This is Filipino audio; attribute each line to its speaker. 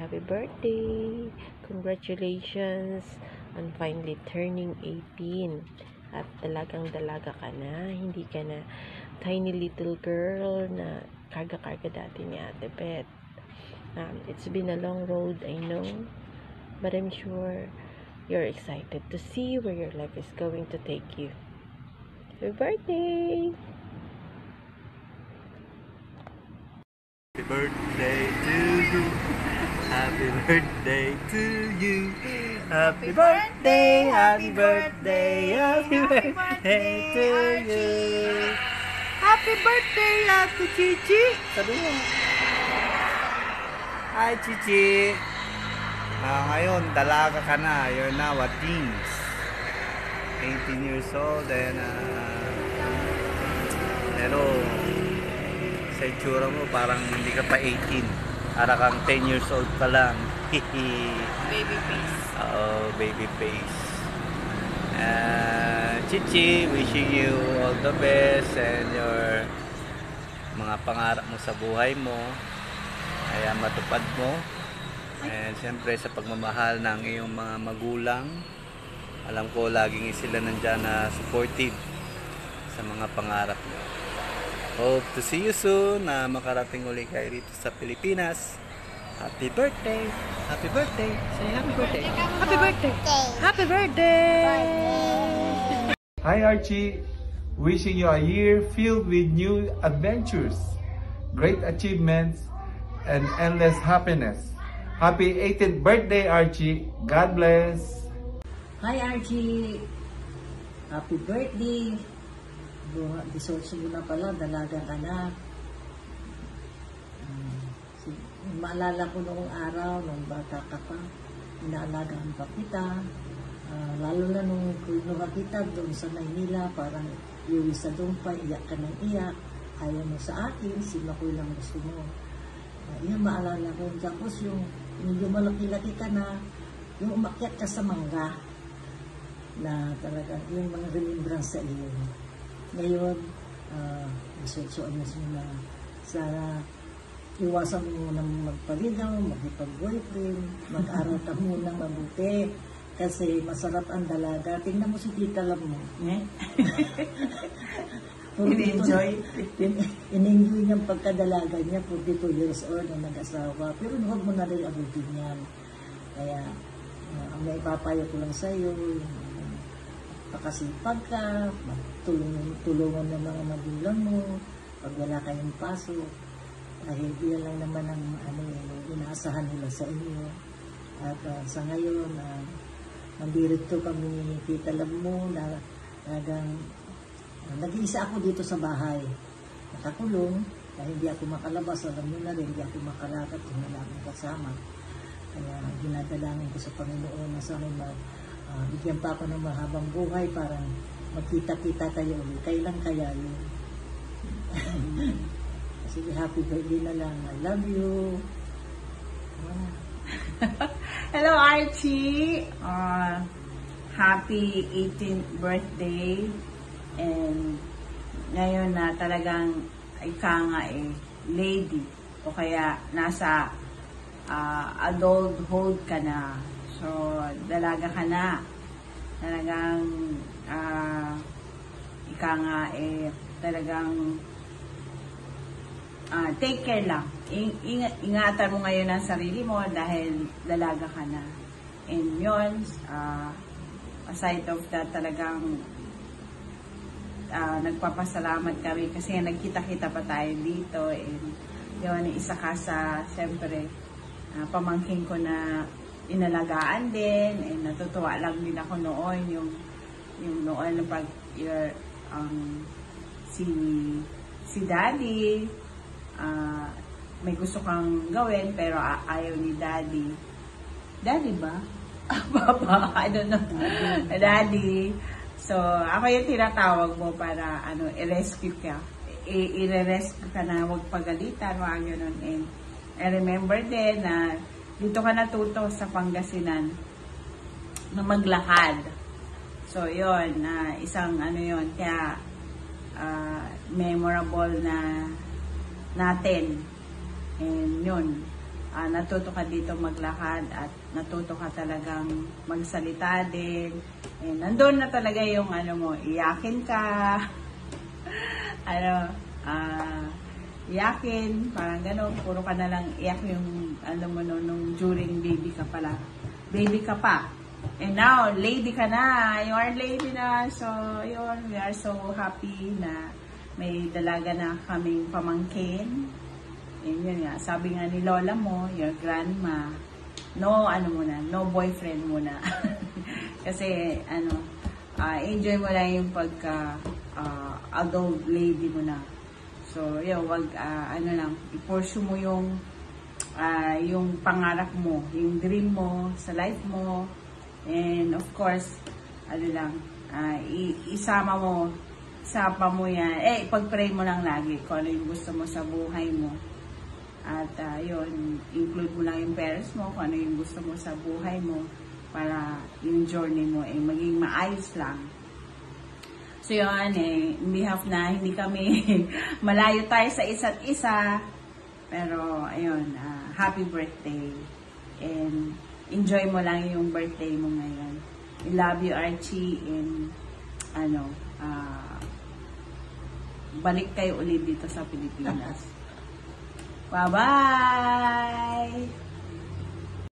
Speaker 1: happy birthday! Congratulations on finally turning 18. At dalagang-dalaga ka na, hindi ka na tiny little girl na karga-karga dati ni Ate Beth. It's been a long road, I know, but I'm sure you're excited to see where your life is going to take you. Happy birthday!
Speaker 2: Happy birthday to you. Happy birthday to you. Happy birthday, happy birthday, happy birthday to you. Happy birthday, Ate Chichi. Sabi mo. Hi, Chichi. Ngayon, dalaga ka na. You're now a teens. 18 years old and pero sa itsura mo parang hindi ka pa 18. Para kang 10 years old pa lang.
Speaker 1: Baby face.
Speaker 2: Oo, baby face. Chichi, wishing you all the best and your mga pangarap mo sa buhay mo ay matupad mo. And siyempre sa pagmamahal ng iyong mga magulang, alam ko laging sila nandyan na supportive sa mga pangarap mo. Hope to see you soon na makarating uli kayo dito sa Pilipinas. Happy birthday! Happy birthday! Say happy birthday!
Speaker 1: Happy birthday! Happy birthday!
Speaker 3: Hi Archie! Wishing you a year filled with new adventures, great achievements, and endless happiness. Happy 18th birthday Archie! God bless!
Speaker 4: Hi Archie! Happy birthday! 18 mo na pala, dalaga ka na. Maalala ko noong araw, nung bata ka pa, inaalagaan pa kita. Lalo na nung kinuha kita doon sa Maynila, parang iuwi sa Dumpa, iyak ka ng iyak. Ayaw mo sa akin, simakoy lang gusto mo. Yan maalala ko. Tapos yung medyo malaki-laki ka na, yung umakyat ka sa mangga, na talaga yung mga remembrance sa iyo. Ngayon, 18 anyos mo na, sana iwasan mo nang magpaligaw, magipag-boyfriend, mag-aral ka muna mabuti, kasi masarap ang dalaga. Tingnan mo si Tita Lam mo. In-enjoy niyang pagkadalaga niya, 42 years old na nag-asawa, pero huwag mo na rin abutin yan. Kaya, ang may papayo ko lang sa iyo, pakasipag ka, tulungan ng mga magulang mo, pag wala kayong pasok, dahil yan lang naman ang inaasahan nila sa inyo. At sa ngayon, nandito kami ni Tita Lab mo, na nag-iisa ako dito sa bahay. Nakakulong, dahil hindi ako makalabas, alam nyo na rin, hindi ako makalakad kung wala akong kasama. Kaya ginadalangin ko sa Panginoon na sa akin bigyan pa ako ng mahabang buhay para magkita-kita tayo ulit. Kailan kaya yun? Sige, happy birthday na lang. I love you.
Speaker 5: Hello, Archie. Happy 18th birthday. And ngayon na talagang ika nga lady. O kaya nasa adulthood ka na. So, dalaga ka na. Talagang, ika nga talagang, take care lang. Ingatan mo ngayon ang sarili mo dahil dalaga ka na. And yun, aside of that, talagang, nagpapasalamat kami kasi nagkita-kita pa tayo dito. And yun, isa ka sa, siyempre, pamangkin ko na inalagaan din, and natutuwa lang din ako noon yung noon pag si Daddy may gusto kang gawin pero ayaw ni Daddy ba? Papa, I don't know. Daddy. So ako yung tinatawag mo para i-rescue ka, i-rescue ka na huwag pagalitan, wag ganun. And I remember din na dito ka natuto sa Pangasinan na maglakad. So, yun, isang yun, kaya memorable na natin. And yun, natuto ka dito maglakad at natuto ka talagang magsalita din. And nandun na talaga yung iyakin ka. Iyakin, parang gano'n, puro ka na lang iyak yung, nung during baby ka pala. Baby ka pa. And now, lady ka na. You are lady na. So, yun, we are so happy na may dalaga na kaming pamangkin. And yun nga, sabi nga ni lola mo, your grandma, no boyfriend muna. Kasi, enjoy mo lang yung pagka adult lady mo na. So, yun, wag, i-pursue mo yung pangarap mo, yung dream mo sa life mo. And, of course, isama mo yan. Ipag-pray mo lang lagi kung ano yung gusto mo sa buhay mo. At, yun, include mo lang yung parents mo, kung ano yung gusto mo sa buhay mo para yung journey mo maging maayos lang. So yun, in behalf na hindi kami malayo tayo sa isa't isa. Pero, ayun, happy birthday. And enjoy mo lang yung birthday mo ngayon. I love you, Archie. And, balik kayo ulit dito sa Pilipinas. Bye-bye!